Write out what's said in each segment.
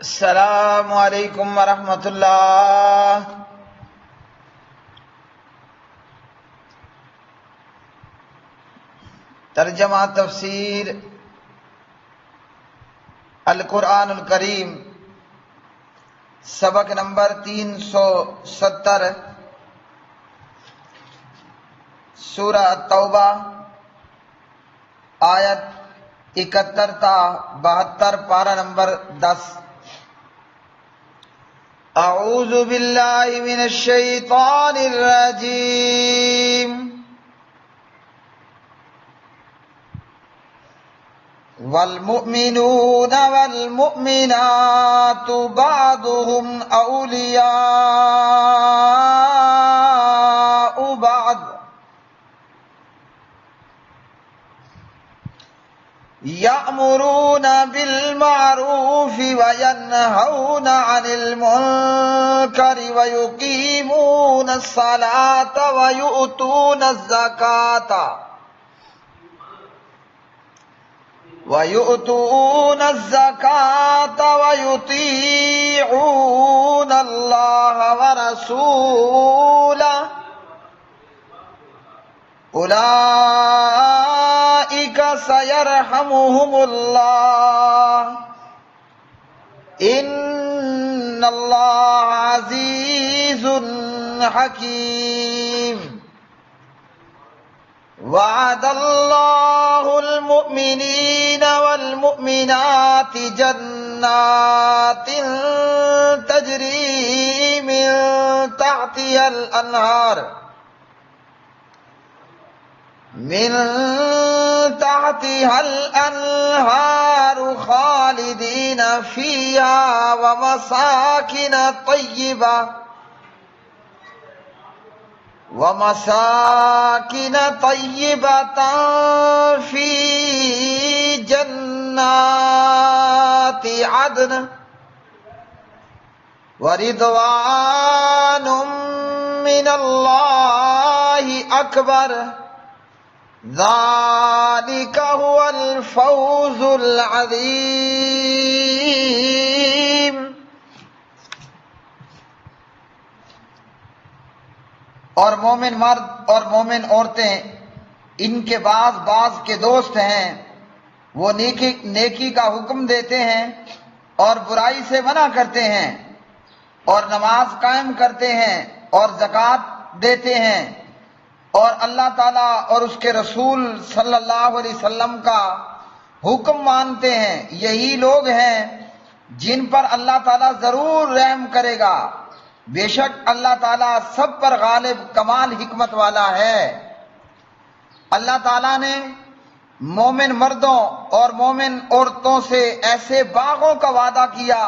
السلام علیکم ورحمۃ اللہ۔ ترجمہ تفسیر القرآن الکریم، سبق نمبر 370، سورہ التوبہ، آیت 71 تا 72، پارہ نمبر 10۔ اعوذ باللہ من الشیطان الرجیم۔ والمؤمنون والمؤمنات بعضهم اولیاء بعض یأمرون بالمعروف وینہون عن المنکر ویقیمون الصلاة ویؤتون الزکاة ویطیعون اللہ ورسولہ اولئک سیرحمهم اللہ ان اللہ عزیز حکیم۔ وعد اللہ المؤمنین والمؤمنات جنات تجری من تحتها الانہار خالدین فیہا ومساکن طیبۃ فی جنات عدن ورضوان من اللہ اکبر ذالک هو الفوز العظیم۔ اور مومن مرد اور مومن عورتیں ان کے بعض کے دوست ہیں، وہ نیکی کا حکم دیتے ہیں اور برائی سے منع کرتے ہیں، اور نماز قائم کرتے ہیں اور زکوٰۃ دیتے ہیں، اور اللہ تعالیٰ اور اس کے رسول صلی اللہ علیہ وسلم کا حکم مانتے ہیں۔ یہی لوگ ہیں جن پر اللہ تعالیٰ ضرور رحم کرے گا، بے شک اللہ تعالیٰ سب پر غالب کمال حکمت والا ہے۔ اللہ تعالیٰ نے مومن مردوں اور مومن عورتوں سے ایسے باغوں کا وعدہ کیا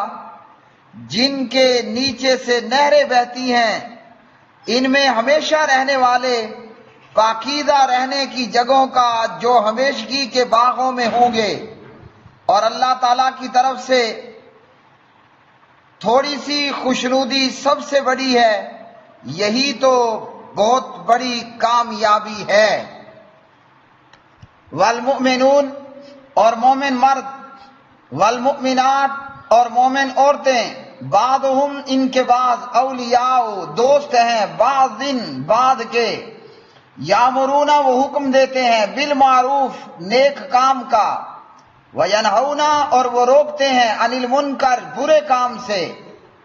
جن کے نیچے سے نہریں بہتی ہیں، ان میں ہمیشہ رہنے والے پاکیزہ رہنے کی جگہوں کا جو ہمیشگی کے باغوں میں ہوں گے، اور اللہ تعالیٰ کی طرف سے تھوڑی سی خوشنودی سب سے بڑی ہے، یہی تو بہت بڑی کامیابی ہے۔ والمؤمنون اور مومن مرد، والمؤمنات اور مومن عورتیں، بعضهم ان کے بعض، اولیاء دوست ہیں، بعض کے، یامرون وہ حکم دیتے ہیں، بالمعروف نیک کام کا، وینہون اور وہ روکتے ہیں، عن المنکر برے کام سے،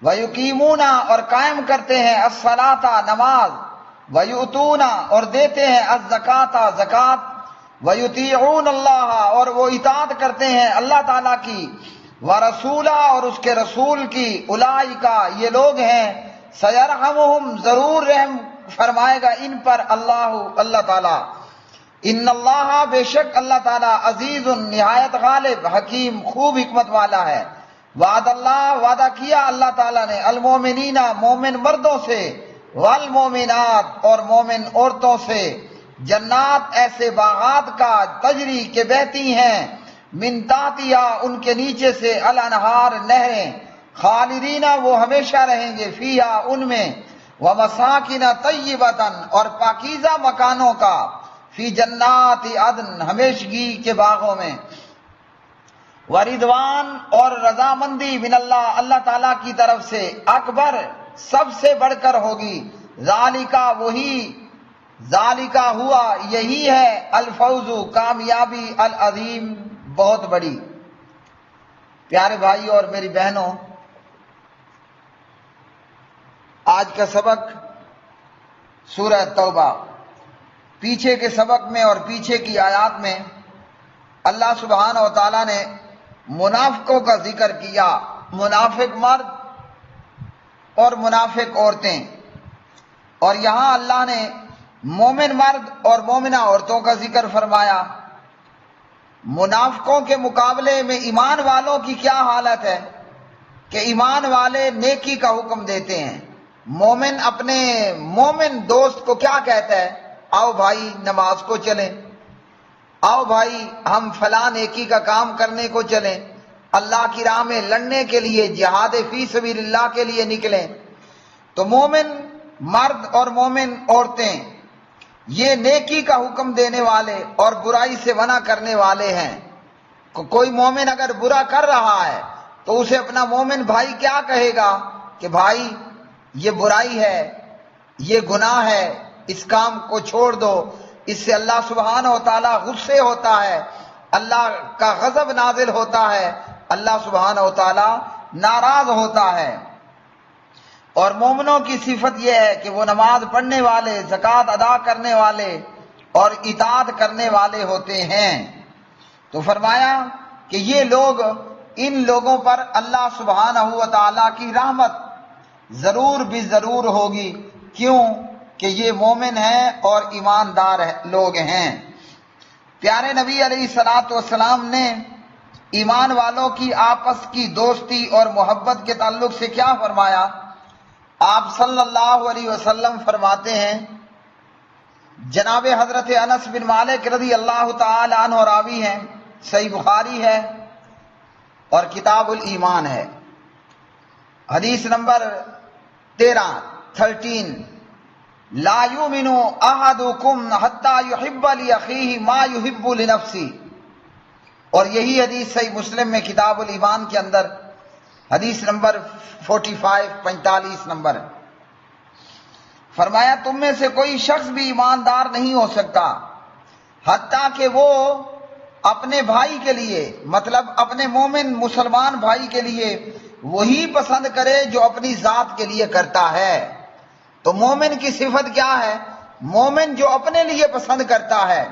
ویقیمون اور قائم کرتے ہیں، الصلاۃ نماز، ویؤتون اور دیتے ہیں، الزکاۃ زکوٰۃ، ویطیعون اللہ اور وہ اطاعت کرتے ہیں اللہ تعالیٰ کی، ورسولہ اور اس کے رسول کی، اولئک یہ لوگ ہیں، سیرحمہم ضرور رحم فرمائے گا ان پر اللہ تعالیٰ، ان اللہ بے شک اللہ تعالیٰ عزیز نہایت غالب، حکیم خوب حکمت والا ہے۔ وعد اللہ وعدہ کیا اللہ تعالیٰ نے، المومنین مومن مردوں سے، والمومنات اور مومن عورتوں سے، جنات ایسے باغات کا، تجری کے بہتی ہیں، من تحتہا ان کے نیچے سے، الانہار نہریں، خالدین وہ ہمیشہ رہیں گے، فیہا ان میں، ومساکن طیبۃ اور پاکیزہ مکانوں کا، فی جنات عدن ہمیشگی کے باغوں میں، وردوان اور رضامندی من اللہ، اللہ تعالیٰ کی طرف سے، اکبر سب سے بڑھ کر ہوگی، ذالکا وہی، ذالکا ہوا یہی ہے، الفوز کامیابی، العظیم بہت بڑی۔ پیارے بھائی اور میری بہنوں، آج کا سبق سورہ توبہ، پیچھے کے سبق میں اور پیچھے کی آیات میں اللہ سبحانہ و تعالیٰ نے منافقوں کا ذکر کیا، منافق مرد اور منافق عورتیں، اور یہاں اللہ نے مومن مرد اور مومنہ عورتوں کا ذکر فرمایا۔ منافقوں کے مقابلے میں ایمان والوں کی کیا حالت ہے کہ ایمان والے نیکی کا حکم دیتے ہیں۔ مومن اپنے مومن دوست کو کیا کہتا ہے؟ آؤ بھائی نماز کو چلیں، آؤ بھائی ہم فلاں نیکی کا کام کرنے کو چلیں، اللہ کی راہ میں لڑنے کے لیے، جہاد فی سبیل اللہ کے لیے نکلیں۔ تو مومن مرد اور مومن عورتیں یہ نیکی کا حکم دینے والے اور برائی سے منع کرنے والے ہیں۔ کوئی مومن اگر برا کر رہا ہے تو اسے اپنا مومن بھائی کیا کہے گا کہ بھائی یہ برائی ہے، یہ گناہ ہے، اس کام کو چھوڑ دو، اس سے اللہ سبحانہ و تعالیٰ غصے ہوتا ہے، اللہ کا غضب نازل ہوتا ہے، اللہ سبحانہ و تعالیٰ ناراض ہوتا ہے۔ اور مومنوں کی صفت یہ ہے کہ وہ نماز پڑھنے والے، زکوٰۃ ادا کرنے والے اور اطاعت کرنے والے ہوتے ہیں۔ تو فرمایا کہ یہ لوگ، ان لوگوں پر اللہ سبحانہ و تعالیٰ کی رحمت ضرور بھی ضرور ہوگی۔ کیوں؟ کہ یہ مومن ہیں اور ایماندار لوگ ہیں۔ پیارے نبی علیہ الصلوۃ والسلام نے ایمان والوں کی آپس کی دوستی اور محبت کے تعلق سے کیا فرمایا؟ آپ صلی اللہ علیہ وسلم فرماتے ہیں، جناب حضرت انس بن مالک رضی اللہ تعالی عنہ راوی ہیں، صحیح بخاری ہے اور کتاب الایمان ہے، حدیث نمبر 13 لا یؤمن احدکم حتی یحب لاخیہ ما یحب لنفسہ، اور یہی حدیث صحیح مسلم میں کتاب الایمان کے اندر حدیث نمبر 45 نمبر۔ فرمایا تم میں سے کوئی شخص بھی ایماندار نہیں ہو سکتا حتیٰ کہ وہ اپنے بھائی کے لیے، مطلب اپنے مومن مسلمان بھائی کے لیے وہی پسند کرے جو اپنی ذات کے لیے کرتا ہے۔ تو مومن کی صفت کیا ہے؟ مومن جو اپنے لیے پسند کرتا ہے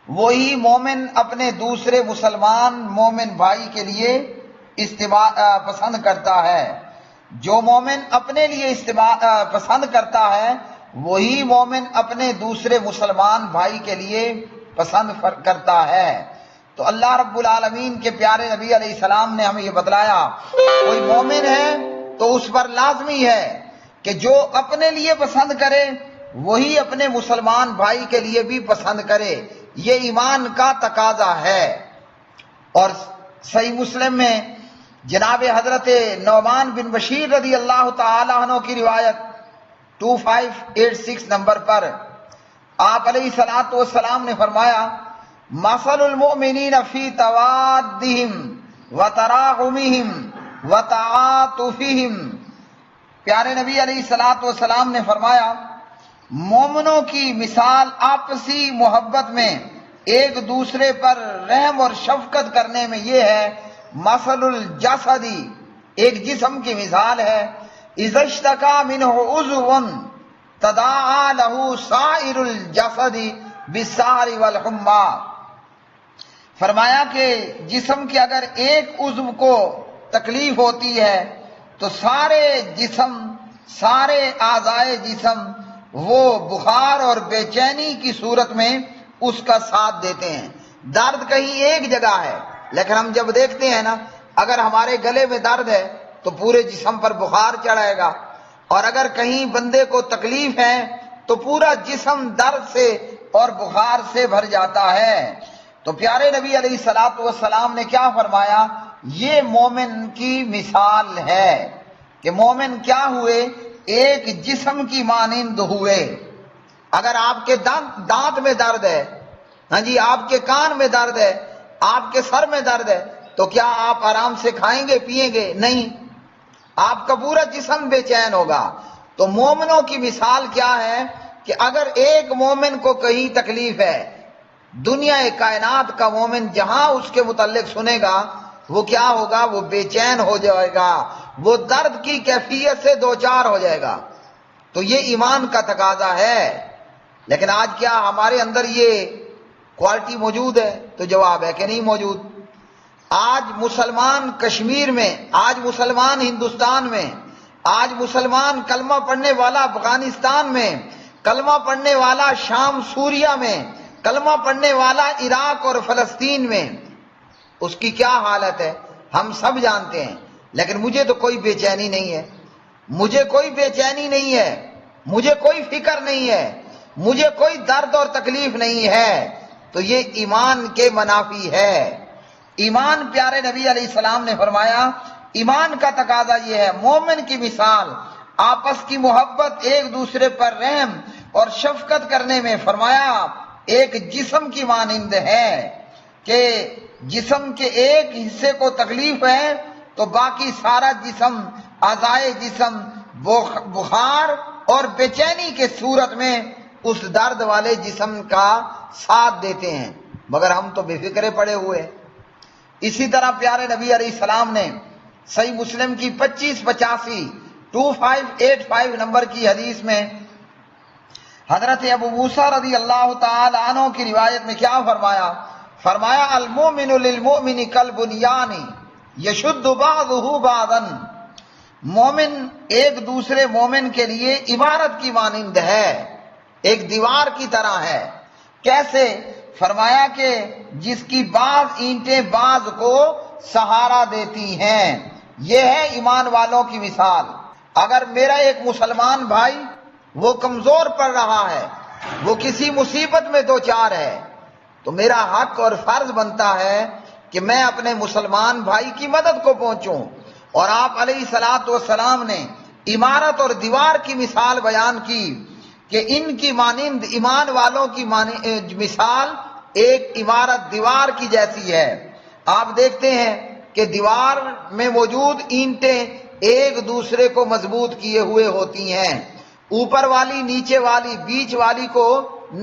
وہی مومن اپنے دوسرے مسلمان مومن بھائی کے لیے پسند کرتا ہے۔ جو مومن اپنے لیے پسند کرتا ہے وہی مومن اپنے دوسرے مسلمان بھائی کے لیے پسند کرتا ہے۔ تو اللہ رب العالمین کے پیارے نبی علیہ السلام نے ہمیں یہ بتلایا، کوئی مومن ہے تو اس پر لازمی ہے کہ جو اپنے لیے پسند کرے وہی اپنے مسلمان بھائی کے لیے بھی پسند کرے، یہ ایمان کا تقاضا ہے۔ اور صحیح مسلم میں جناب حضرت نعمان بن بشیر رضی اللہ تعالی عنہ کی روایت 2586 نمبر پر آپ علیہ الصلوۃ والسلام نے فرمایا، مثل المؤمنین فی توادہم وتراحمہم وتعاطفہم، پیارے نبی علیہ الصلوۃ والسلام نے فرمایا مومنوں کی مثال آپسی محبت میں ایک دوسرے پر رحم اور شفقت کرنے میں یہ ہے، مثل الجسدی، ایک جسم کی مثال ہے، اذا اشتکا منہ عضو تداعی لہ سائر الجسد بالسہر والحمى، فرمایا کہ جسم کے اگر ایک عضو کو تکلیف ہوتی ہے تو سارے جسم، سارے اعضائے جسم وہ بخار اور بے چینی کی صورت میں اس کا ساتھ دیتے ہیں۔ درد کہیں ایک جگہ ہے لیکن ہم جب دیکھتے ہیں نا، اگر ہمارے گلے میں درد ہے تو پورے جسم پر بخار چڑھائے گا، اور اگر کہیں بندے کو تکلیف ہے تو پورا جسم درد سے اور بخار سے بھر جاتا ہے۔ تو پیارے نبی علیہ الصلوۃ والسلام نے کیا فرمایا؟ یہ مومن کی مثال ہے کہ مومن کیا ہوئے؟ ایک جسم کی مانند ہوئے۔ اگر آپ کے دانت میں درد ہے، ہاں جی، آپ کے کان میں درد ہے، آپ کے سر میں درد ہے تو کیا آپ آرام سے کھائیں گے پیئیں گے؟ نہیں، آپ کا پورا جسم بے چین ہوگا۔ تو مومنوں کی مثال کیا ہے کہ اگر ایک مومن کو کہیں تکلیف ہے، دنیا کائنات کا مومن جہاں اس کے متعلق سنے گا وہ کیا ہوگا؟ وہ بے چین ہو جائے گا، وہ درد کی کیفیت سے دوچار ہو جائے گا۔ تو یہ ایمان کا تقاضا ہے۔ لیکن آج کیا ہمارے اندر یہ کوالٹی موجود ہے؟ تو جواب ہے کہ نہیں موجود۔ آج مسلمان کشمیر میں، آج مسلمان ہندوستان میں، آج مسلمان کلمہ پڑھنے والا افغانستان میں، کلمہ پڑھنے والا شام سوریہ میں، کلمہ پڑھنے والا عراق اور فلسطین میں، اس کی کیا حالت ہے ہم سب جانتے ہیں۔ لیکن مجھے تو کوئی بے چینی نہیں ہے، مجھے کوئی بے چینی نہیں ہے، مجھے کوئی فکر نہیں ہے، مجھے کوئی درد اور تکلیف نہیں ہے۔ تو یہ ایمان کے منافی ہے۔ ایمان، پیارے نبی علیہ السلام نے فرمایا، ایمان کا تقاضا یہ ہے، مومن کی مثال آپس کی محبت، ایک دوسرے پر رحم اور شفقت کرنے میں، فرمایا ایک جسم کی مانند ہے کہ جسم کے ایک حصے کو تکلیف ہے تو باقی سارا جسم، اعضائے جسم بخار اور بے چینی کے صورت میں اس درد والے جسم کا ساتھ دیتے ہیں، مگر ہم تو بے فکرے پڑے ہوئے۔ اسی طرح پیارے نبی علیہ السلام نے صحیح مسلم کی 2585 نمبر کی حدیث میں حضرت ابو موسیٰ رضی اللہ تعالی عنہ کی روایت میں کیا فرمایا؟ فرمایا المؤمن للمؤمن کالبنیان یشد بعضہ بعضا، مومن ایک دوسرے مومن کے لیے عمارت کی مانند ہے، ایک دیوار کی طرح ہے۔ کیسے؟ فرمایا کہ جس کی بعض اینٹیں بعض کو سہارا دیتی ہیں۔ یہ ہے ایمان والوں کی مثال۔ اگر میرا ایک مسلمان بھائی وہ کمزور پڑ رہا ہے، وہ کسی مصیبت میں دوچار ہے، تو میرا حق اور فرض بنتا ہے کہ میں اپنے مسلمان بھائی کی مدد کو پہنچوں۔ اور آپ علیہ الصلوۃ والسلام نے عمارت اور دیوار کی مثال بیان کی کہ ان کی مانند ایمان والوں کی مثال ایک عمارت دیوار کی جیسی ہے۔ آپ دیکھتے ہیں کہ دیوار میں موجود اینٹیں ایک دوسرے کو مضبوط کیے ہوئے ہوتی ہیں، اوپر والی نیچے والی بیچ والی کو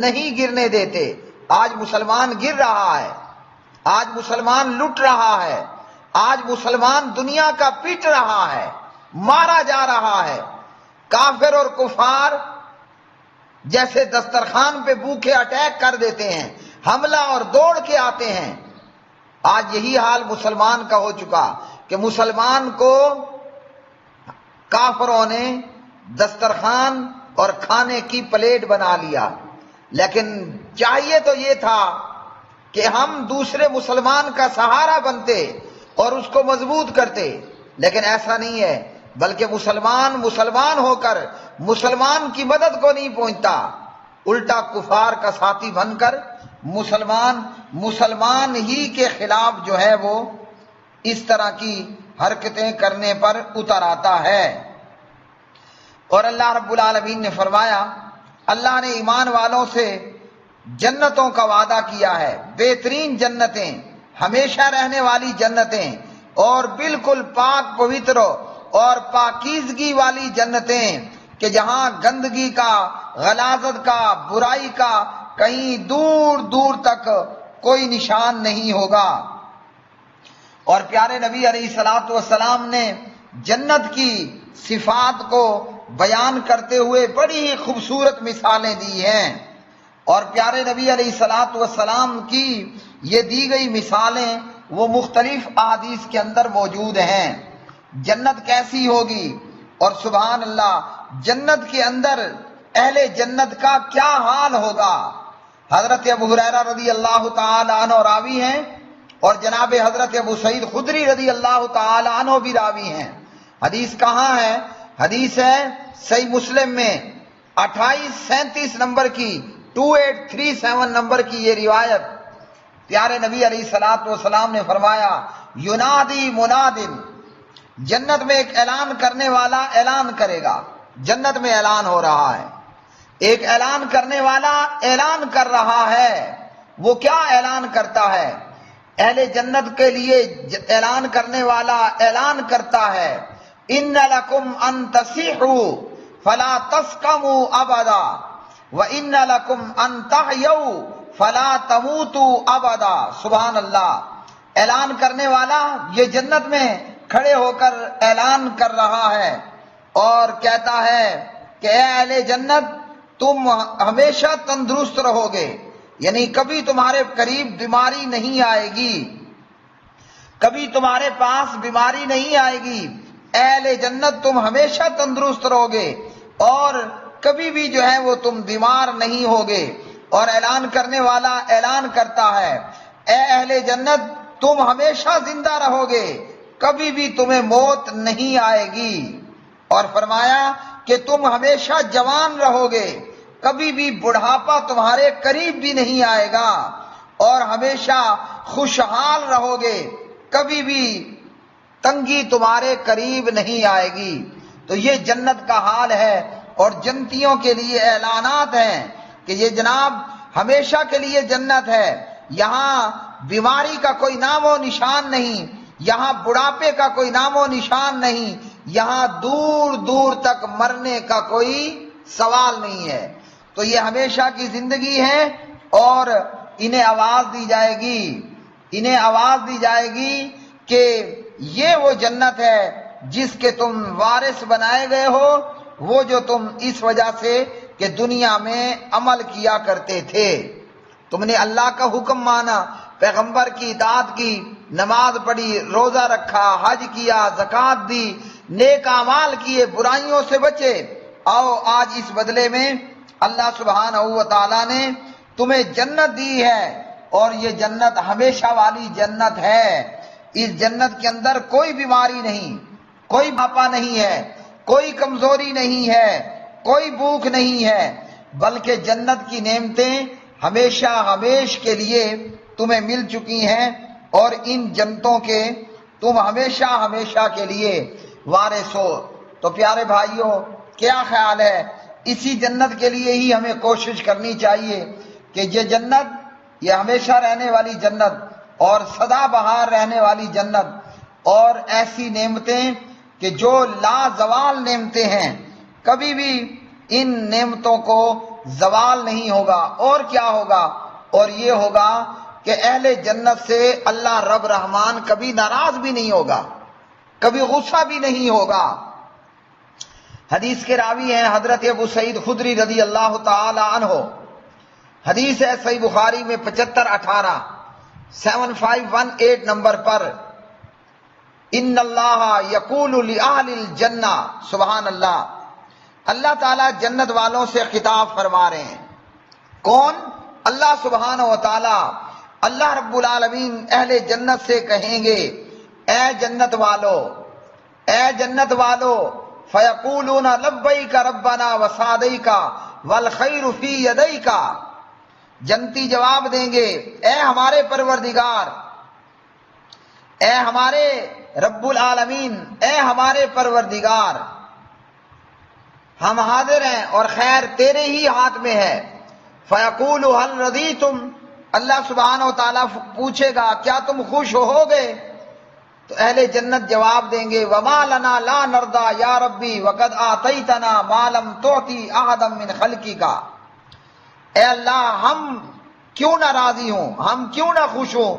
نہیں گرنے دیتے۔ آج مسلمان گر رہا ہے، آج مسلمان لٹ رہا ہے، آج مسلمان دنیا کا پیٹ رہا ہے، مارا جا رہا ہے۔ کافر اور کفار جیسے دسترخوان پہ بھوکے اٹیک کر دیتے ہیں، حملہ اور دوڑ کے آتے ہیں۔ آج یہی حال مسلمان کا ہو چکا کہ مسلمان کو کافروں نے دسترخوان اور کھانے کی پلیٹ بنا لیا۔ لیکن چاہیے تو یہ تھا کہ ہم دوسرے مسلمان کا سہارا بنتے اور اس کو مضبوط کرتے، لیکن ایسا نہیں ہے، بلکہ مسلمان ہو کر مسلمان کی مدد کو نہیں پہنچتا، الٹا کفار کا ساتھی بن کر مسلمان ہی کے خلاف جو ہے وہ اس طرح کی حرکتیں کرنے پر اتر آتا ہے۔ اور اللہ رب العالمین نے فرمایا، اللہ نے ایمان والوں سے جنتوں کا وعدہ کیا ہے، بہترین جنتیں، ہمیشہ رہنے والی جنتیں، اور بالکل پاک پوتر اور پاکیزگی والی جنتیں کہ جہاں گندگی کا، غلاظت کا، برائی کا کہیں دور دور تک کوئی نشان نہیں ہوگا۔ اور پیارے نبی علیہ الصلوۃ والسلام نے جنت کی صفات کو بیان کرتے ہوئے بڑی ہی خوبصورت مثالیں دی ہیں، اور پیارے نبی علیہ الصلوۃ والسلام کی یہ دی گئی مثالیں وہ مختلف احادیث کے اندر موجود ہیں۔ جنت کیسی ہوگی، اور سبحان اللہ جنت کے اندر اہل جنت کا کیا حال ہوگا۔ حضرت ابو ہریرہ رضی اللہ تعالی عنہ راوی ہیں، اور جناب حضرت ابو سعید خدری رضی اللہ تعالی عنہ بھی راوی ہیں۔ حدیث کہاں ہے؟ حدیث ہے صحیح مسلم میں 2837 نمبر کی، 2837 نمبر کی یہ روایت۔ پیارے نبی علیہ الصلوۃ والسلام نے فرمایا، ینادی منادن، جنت میں ایک اعلان کرنے والا اعلان کرے گا۔ جنت میں اعلان ہو رہا ہے، ایک اعلان کرنے والا اعلان کر رہا ہے۔ وہ کیا اعلان کرتا ہے؟ اہل جنت کے لیے اعلان کرنے والا اعلان کرتا ہے ان لکم ان تصیحوا فلا تسقموا ابدا وان لکم ان تحیوا فلا تموتوا ابدا. سبحان اللہ. اعلان کرنے والا یہ جنت میں کھڑے ہو کر اعلان کر رہا ہے اور کہتا ہے کہ اے اہل جنت تم ہمیشہ تندرست رہو گے، یعنی کبھی تمہارے قریب بیماری نہیں آئے گی، کبھی تمہارے پاس بیماری نہیں آئے گی. اہل جنت تم ہمیشہ تندرست رہو گے اور کبھی بھی جو ہے وہ تم بیمار نہیں ہوگے. اور اعلان کرنے والا اعلان کرتا ہے اے اہل جنت تم ہمیشہ زندہ رہو گے، کبھی بھی تمہیں موت نہیں آئے گی. اور فرمایا کہ تم ہمیشہ جوان رہو گے، کبھی بھی بڑھاپا تمہارے قریب بھی نہیں آئے گا، اور ہمیشہ خوشحال رہو گے، کبھی بھی تنگی تمہارے قریب نہیں آئے گی. تو یہ جنت کا حال ہے اور جنتیوں کے لیے اعلانات ہیں کہ یہ جناب ہمیشہ کے لیے جنت ہے. یہاں بیماری کا کوئی نام و نشان نہیں، یہاں بڑھاپے کا کوئی نام و نشان نہیں، یہاں دور دور تک مرنے کا کوئی سوال نہیں ہے. تو یہ ہمیشہ کی زندگی ہے اور انہیں آواز دی جائے گی، انہیں آواز دی جائے گی کہ یہ وہ جنت ہے جس کے تم وارث بنائے گئے ہو، وہ جو تم اس وجہ سے کہ دنیا میں عمل کیا کرتے تھے. تم نے اللہ کا حکم مانا، پیغمبر کی اطاعت کی، نماز پڑھی، روزہ رکھا، حج کیا، زکوٰۃ دی، نیک اعمال کیے، برائیوں سے بچے. آؤ آج اس بدلے میں اللہ سبحانہ و تعالیٰ نے تمہیں جنت دی ہے اور یہ جنت ہمیشہ والی جنت ہے. اس جنت کے اندر کوئی بیماری نہیں، کوئی بھاپا نہیں ہے، کوئی کمزوری نہیں ہے، کوئی بھوک نہیں ہے، بلکہ جنت کی نعمتیں ہمیشہ ہمیش کے لیے تمہیں مل چکی ہیں اور ان جنتوں کے تم ہمیشہ ہمیشہ کے لیے وارث ہو. تو پیارے بھائیوں کیا خیال ہے، اسی جنت کے لیے ہی ہمیں کوشش کرنی چاہیے کہ یہ جنت یہ ہمیشہ رہنے والی جنت اور سدا بہار رہنے والی جنت اور ایسی نعمتیں کہ جو لازوال نعمتیں ہیں، کبھی بھی ان نعمتوں کو زوال نہیں ہوگا. اور کیا ہوگا؟ اور یہ ہوگا کہ اہل جنت سے اللہ رب رحمان کبھی ناراض بھی نہیں ہوگا، کبھی غصہ بھی نہیں ہوگا. حدیث کے راوی ہیں حضرت ابو سعید خدری رضی اللہ تعالی عنہ. حدیث ہے صحیح بخاری میں 7518 7518 نمبر پر. ان اللہ یقول لأہل الجنہ. سبحان اللہ. اللہ تعالیٰ جنت والوں سے خطاب فرما رہے ہیں. کون؟ اللہ سبحانہ و تعالیٰ. اللہ رب العالمین اہل جنت سے کہیں گے اے جنت والو، اے جنت والو، فیقولون لبیک ربنا وسعدیک والخیر فی یدیک. جنتی جواب دیں گے اے ہمارے پروردگار، اے ہمارے رب العالمین، اے ہمارے پروردگار، ہم حاضر ہیں اور خیر تیرے ہی ہاتھ میں ہے. فیقول هل رضیتم. اللہ سبحانہ و تعالیٰ پوچھے گا کیا تم خوش ہو گئے؟ تو اہل جنت جواب دیں گے وما لنا لا نرضى یا ربی وقد آتیتنا ما لم تعطی احدا من خلقک. اے اللہ ہم کیوں نہ راضی ہوں، ہم کیوں نہ خوش ہوں،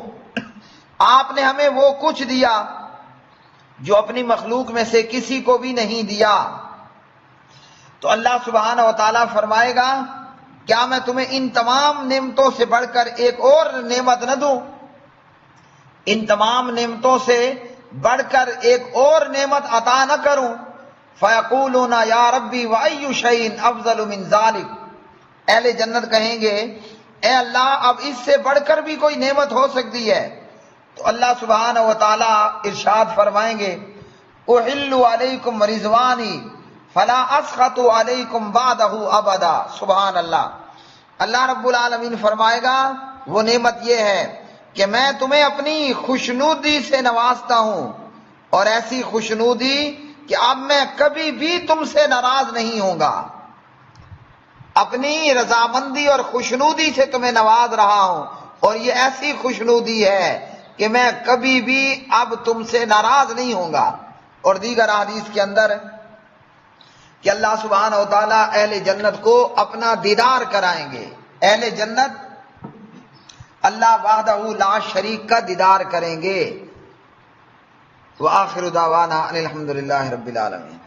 آپ نے ہمیں وہ کچھ دیا جو اپنی مخلوق میں سے کسی کو بھی نہیں دیا. تو اللہ سبحانہ و تعالیٰ فرمائے گا کیا میں تمہیں ان تمام نعمتوں سے بڑھ کر ایک اور نعمت نہ دوں، ان تمام نعمتوں سے بڑھ کر ایک اور نعمت عطا نہ کروں؟ فیقولون یا ربی وای شیء افضل من ذلک. اہل جنت کہیں گے اے اللہ اب اس سے بڑھ کر بھی کوئی نعمت ہو سکتی ہے؟ تو اللہ سبحانہ و تعالیٰ ارشاد فرمائیں گے احل علیکم رضوانی فلا اسخط علیکم بعدہ ابدا. سبحان اللہ. اللہ رب العالمین فرمائے گا وہ نعمت یہ ہے کہ میں تمہیں اپنی خوشنودی سے نوازتا ہوں، اور ایسی خوشنودی کہ اب میں کبھی بھی تم سے ناراض نہیں ہوں گا. اپنی رضامندی اور خوشنودی سے تمہیں نواز رہا ہوں، اور یہ ایسی خوشنودی ہے کہ میں کبھی بھی اب تم سے ناراض نہیں ہوں گا. اور دیگر حدیث کے اندر کہ اللہ سبحانہ و تعالیٰ اہل جنت کو اپنا دیدار کرائیں گے. اہل جنت اللہ وحدہ لا شریک کا دیدار کریں گے. وآخر دعوانا ان الحمد للہ رب العالمین.